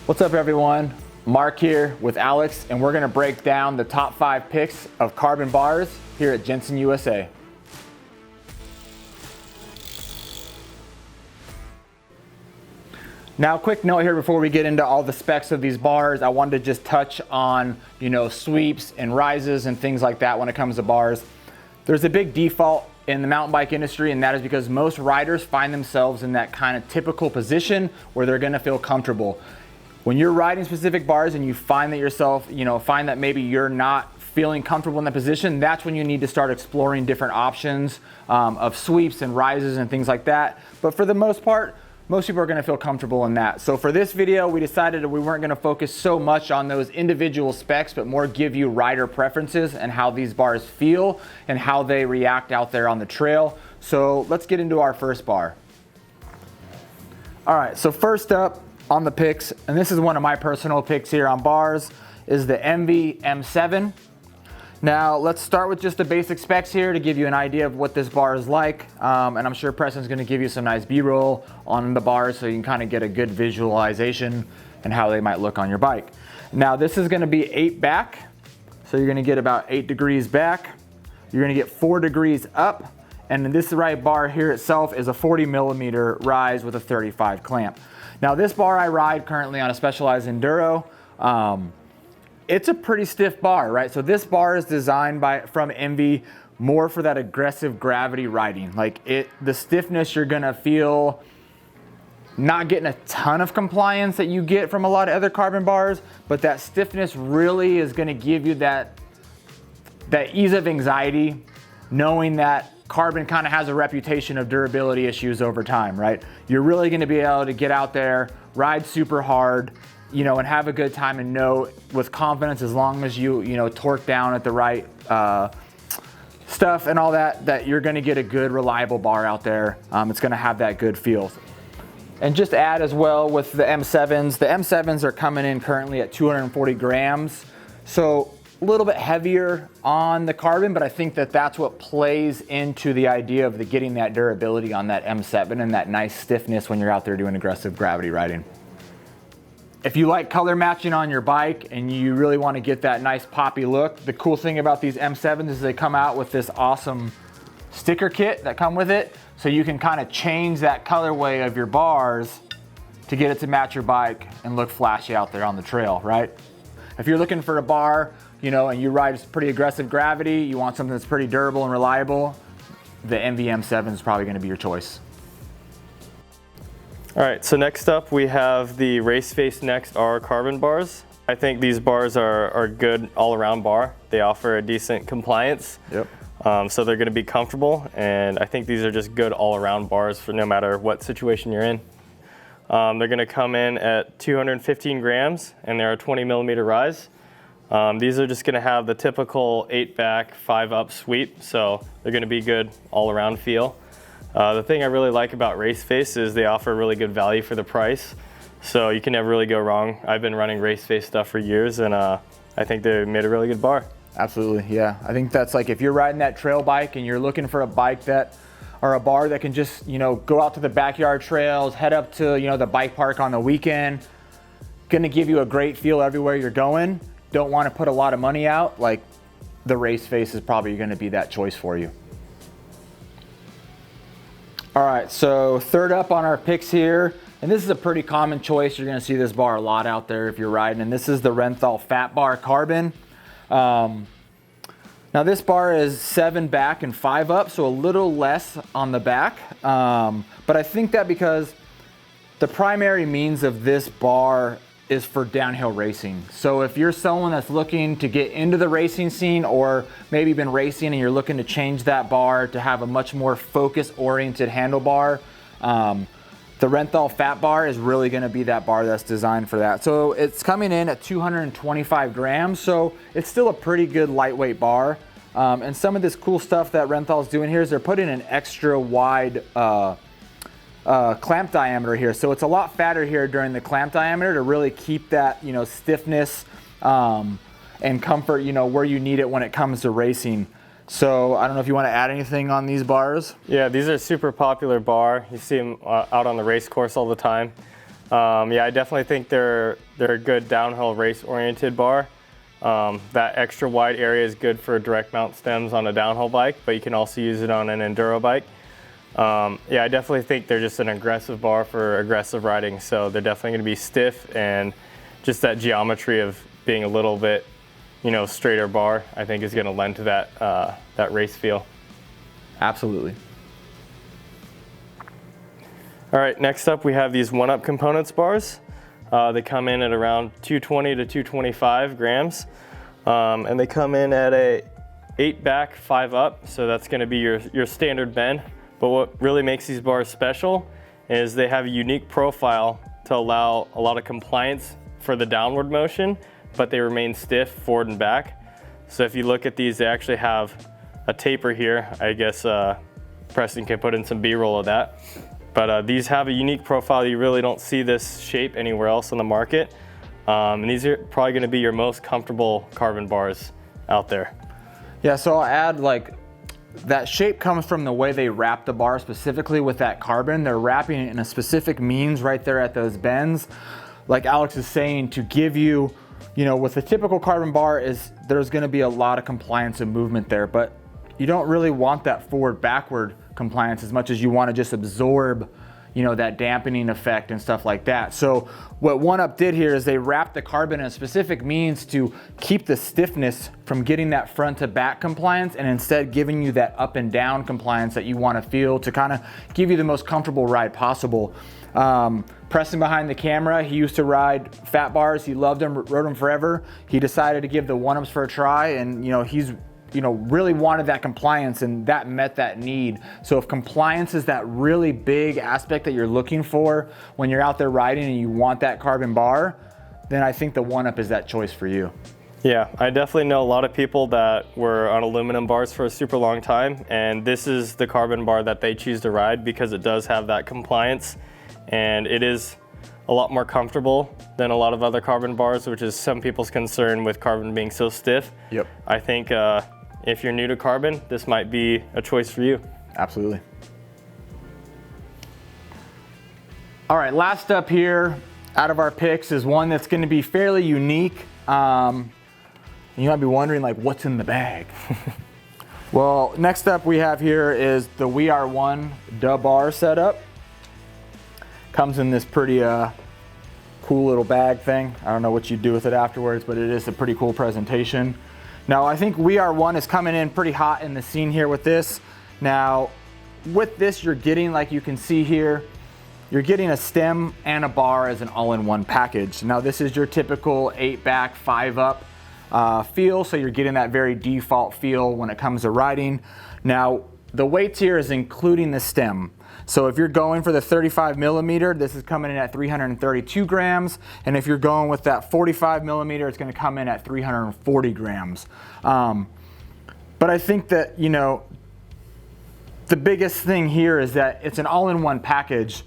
What's up everyone? Mark here with Alex, and we're gonna break down the top 5 picks of carbon bars here at Jenson, USA. Now, a quick note here before we get into all the specs of these bars. I wanted to just touch on, sweeps and rises and things like that when it comes to bars. There's a big default in the mountain bike industry, and that is because most riders find themselves in that kind of typical position where they're gonna feel comfortable. When you're riding specific bars and you find that yourself, find that maybe you're not feeling comfortable in that position, that's when you need to start exploring different options of sweeps and rises and things like that. But for the most part, most people are gonna feel comfortable in that. So for this video, we decided that we weren't gonna focus so much on those individual specs, but more give you rider preferences and how these bars feel and how they react out there on the trail. So let's get into our first bar. All right, so first up on the picks, and this is one of my personal picks here on bars, is the Enve M7. Now let's start with just the basic specs here to give you an idea of what this bar is like, and I'm sure Preston's going to give you some nice b-roll on the bars so you can kind of get a good visualization and how they might look on your bike. Now this is going to be 8 back, so you're going to get about 8 degrees back. You're going to get 4 degrees up, and this right bar here itself is a 40mm rise with a 35 clamp. Now this bar I ride currently on a Specialized Enduro. It's a pretty stiff bar, right? So this bar is designed from Enve more for that aggressive gravity riding. The stiffness you're gonna feel, not getting a ton of compliance that you get from a lot of other carbon bars, but that stiffness really is gonna give you that ease of anxiety, knowing that carbon kind of has a reputation of durability issues over time, right? You're really gonna be able to get out there, ride super hard, and have a good time and know with confidence, as long as you torque down at the right stuff and all that you're gonna get a good reliable bar out there. It's gonna have that good feel. And just add as well with the M7s, the M7s are coming in currently at 240 grams. So a little bit heavier on the carbon, but I think that's what plays into the idea of getting that durability on that M7 and that nice stiffness when you're out there doing aggressive gravity riding. If you like color matching on your bike and you really want to get that nice poppy look, the cool thing about these M7s is they come out with this awesome sticker kit that come with it, so you can kind of change that colorway of your bars to get it to match your bike and look flashy out there on the trail, right? If you're looking for a bar, and you ride pretty aggressive gravity, you want something that's pretty durable and reliable, the Enve M7 is probably gonna be your choice. All right, so next up we have the RaceFace Next R carbon bars. I think these bars are a good all-around bar. They offer a decent compliance. Yep. So they're gonna be comfortable, and I think these are just good all-around bars for no matter what situation you're in. They're gonna come in at 215 grams, and they're a 20mm rise. These are just gonna have the typical 8 back, 5 up sweep, so they're gonna be good all-around feel. The thing I really like about RaceFace is they offer really good value for the price, so you can never really go wrong. I've been running RaceFace stuff for years, and I think they made a really good bar. Absolutely, yeah. I think that's if you're riding that trail bike and you're looking for a bike or a bar that can just, go out to the backyard trails, head up to, the bike park on the weekend, gonna give you a great feel everywhere you're going. Don't want to put a lot of money out, the RaceFace is probably going to be that choice for you. All right, so third up on our picks here, and this is a pretty common choice. You're going to see this bar a lot out there if you're riding, and this is the Renthal Fatbar Carbon. Now this bar is 7 back and 5 up, so a little less on the back, but I think that because the primary means of this bar is for downhill racing. So if you're someone that's looking to get into the racing scene, or maybe been racing and you're looking to change that bar to have a much more focus-oriented handlebar, the Renthal Fatbar is really gonna be that bar that's designed for that. So it's coming in at 225 grams, so it's still a pretty good lightweight bar. And some of this cool stuff that Renthal's doing here is they're putting an extra wide clamp diameter here, so it's a lot fatter here during the clamp diameter to really keep that stiffness and comfort where you need it when it comes to racing. So I don't know if you want to add anything on these bars. Yeah, these are a super popular bar. You see them out on the race course all the time. Yeah, I definitely think they're a good downhill race oriented bar. That extra wide area is good for direct mount stems on a downhill bike, but you can also use it on an enduro bike. Yeah, I definitely think they're just an aggressive bar for aggressive riding. So they're definitely going to be stiff, and just that geometry of being a little bit, you know, straighter bar, I think is going to lend to that race feel. Absolutely. All right, next up we have these OneUp Components bars. They come in at around 220 to 225 grams, and they come in at a 8 back, 5 up, so that's going to be your standard bend. But what really makes these bars special is they have a unique profile to allow a lot of compliance for the downward motion, but they remain stiff forward and back. So if you look at these, they actually have a taper here. I guess Preston can put in some B-roll of that. But these have a unique profile. You really don't see this shape anywhere else on the market. And these are probably going to be your most comfortable carbon bars out there. Yeah, so I'll add, like, that shape comes from the way they wrap the bar, specifically with that carbon. They're wrapping it in a specific means right there at those bends. Like Alex is saying, to give you, you know, with the typical carbon bar is there's going to be a lot of compliance and movement there, but you don't really want that forward-backward compliance as much as you want to just absorb, you know, that dampening effect and stuff like that. So what OneUp did here is they wrapped the carbon in a specific means to keep the stiffness from getting that front to back compliance, and instead giving you that up and down compliance that you want to feel to kind of give you the most comfortable ride possible. Preston behind the camera, he used to ride Fatbars. He loved them, rode them forever. He decided to give the OneUps for a try, and you know, he's really wanted that compliance, and that met that need. So if compliance is that really big aspect that you're looking for when you're out there riding and you want that carbon bar, then I think the OneUp is that choice for you. Yeah, I definitely know a lot of people that were on aluminum bars for a super long time, and this is the carbon bar that they choose to ride because it does have that compliance, and it is a lot more comfortable than a lot of other carbon bars, which is some people's concern with carbon being so stiff. Yep. I think if you're new to carbon, this might be a choice for you. Absolutely. All right, last up here out of our picks is one that's going to be fairly unique. You might be wondering, like, what's in the bag? Well, next up we have here is the WeAreOne dub bar setup. Comes in this pretty cool little bag thing. I don't know what you do with it afterwards, but it is a pretty cool presentation. Now, I think WeAreOne is coming in pretty hot in the scene here with this. Now, with this, you're getting, like you can see here, you're getting a stem and a bar as an all-in-one package. Now, this is your typical 8 back, 5 up feel, so you're getting that very default feel when it comes to riding. Now, the weights here is including the stem. So if you're going for the 35 millimeter, this is coming in at 332 grams. And if you're going with that 45 millimeter, it's going to come in at 340 grams. But I think that, you know, the biggest thing here is that it's an all-in-one package.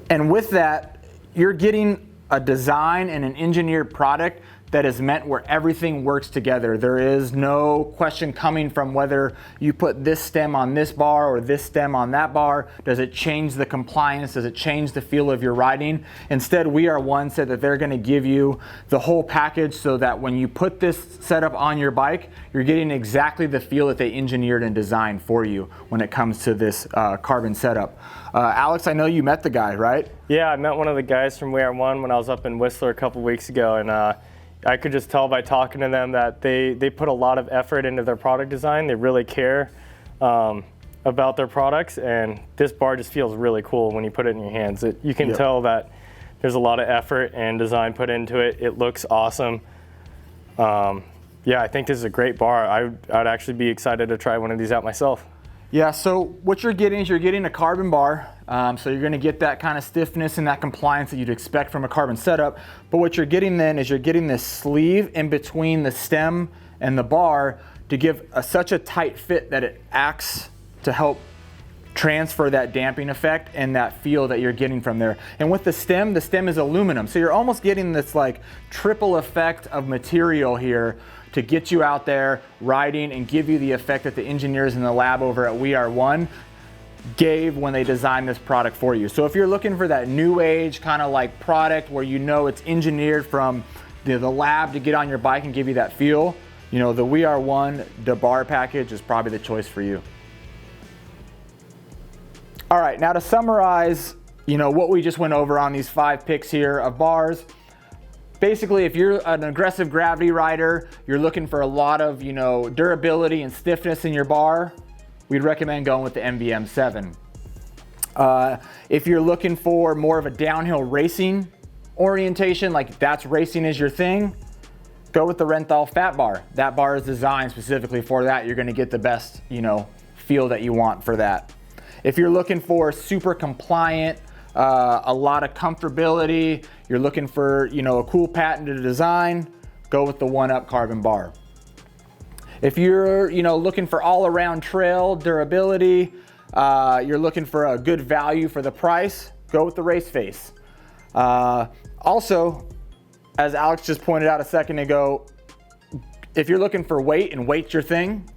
And with that, you're getting a design and an engineered product that is meant where everything works together. There is no question coming from whether you put this stem on this bar or this stem on that bar. Does it change the compliance? Does it change the feel of your riding? Instead, WeAreOne said that they're gonna give you the whole package so that when you put this setup on your bike, you're getting exactly the feel that they engineered and designed for you when it comes to this carbon setup. Alex, I know you met the guy, right? Yeah, I met one of the guys from WeAreOne when I was up in Whistler a couple weeks ago, and I could just tell by talking to them that they put a lot of effort into their product design. They really care about their products, and this bar just feels really cool when you put it in your hands. You can tell that there's a lot of effort and design put into it. It looks awesome. Yeah, I think this is a great bar. I'd actually be excited to try one of these out myself. Yeah, so what you're getting is you're getting a carbon bar. So you're gonna get that kind of stiffness and that compliance that you'd expect from a carbon setup. But what you're getting then is you're getting this sleeve in between the stem and the bar to give such a tight fit that it acts to help transfer that damping effect and that feel that you're getting from there. And with the stem is aluminum. So you're almost getting this like triple effect of material here to get you out there riding and give you the effect that the engineers in the lab over at WeAreOne gave when they designed this product for you. So if you're looking for that new age kind of like product where you know it's engineered from the lab to get on your bike and give you that feel, you know, the WeAreOne bar package is probably the choice for you. All right, now to summarize, you know, what we just went over on these 5 picks here of bars. Basically, if you're an aggressive gravity rider, you're looking for a lot of, you know, durability and stiffness in your bar, we'd recommend going with the ENVE M7. If you're looking for more of a downhill racing orientation, like that's racing is your thing, go with the Renthal Fatbar. That bar is designed specifically for that. You're gonna get the best, you know, feel that you want for that. If you're looking for super compliant, a lot of comfortability, you're looking for, you know, a cool patented design, go with the OneUp carbon bar. If you're, you know, looking for all around trail durability, you're looking for a good value for the price, go with the RaceFace. Also, as Alex just pointed out a second ago, if you're looking for weight and weight's your thing,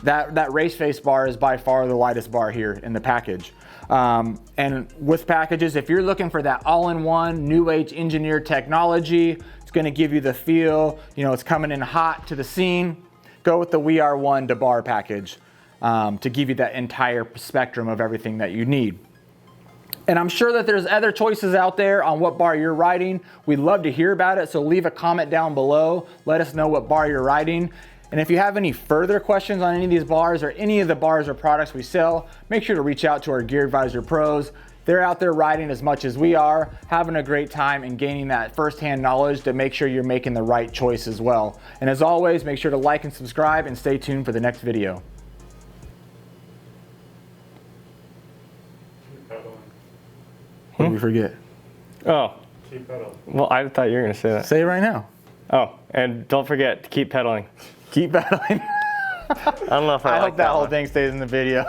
that RaceFace bar is by far the lightest bar here in the package. And with packages, if you're looking for that all-in-one new age engineered technology, it's gonna give you the feel, you know, it's coming in hot to the scene, go with the WeAreOne bar package to give you that entire spectrum of everything that you need. And I'm sure that there's other choices out there on what bar you're riding. We'd love to hear about it, so leave a comment down below. Let us know what bar you're riding. And if you have any further questions on any of these bars or any of the bars or products we sell, make sure to reach out to our Gear Advisor pros. They're out there riding as much as we are, having a great time and gaining that firsthand knowledge to make sure you're making the right choice as well. And as always, make sure to like and subscribe and stay tuned for the next video. What did we forget? Oh. Keep pedaling. Well, I thought you were going to say that. Say it right now. Oh, and don't forget to keep pedaling. Keep pedaling. I don't know if I like hope that whole one. thing stays in the video.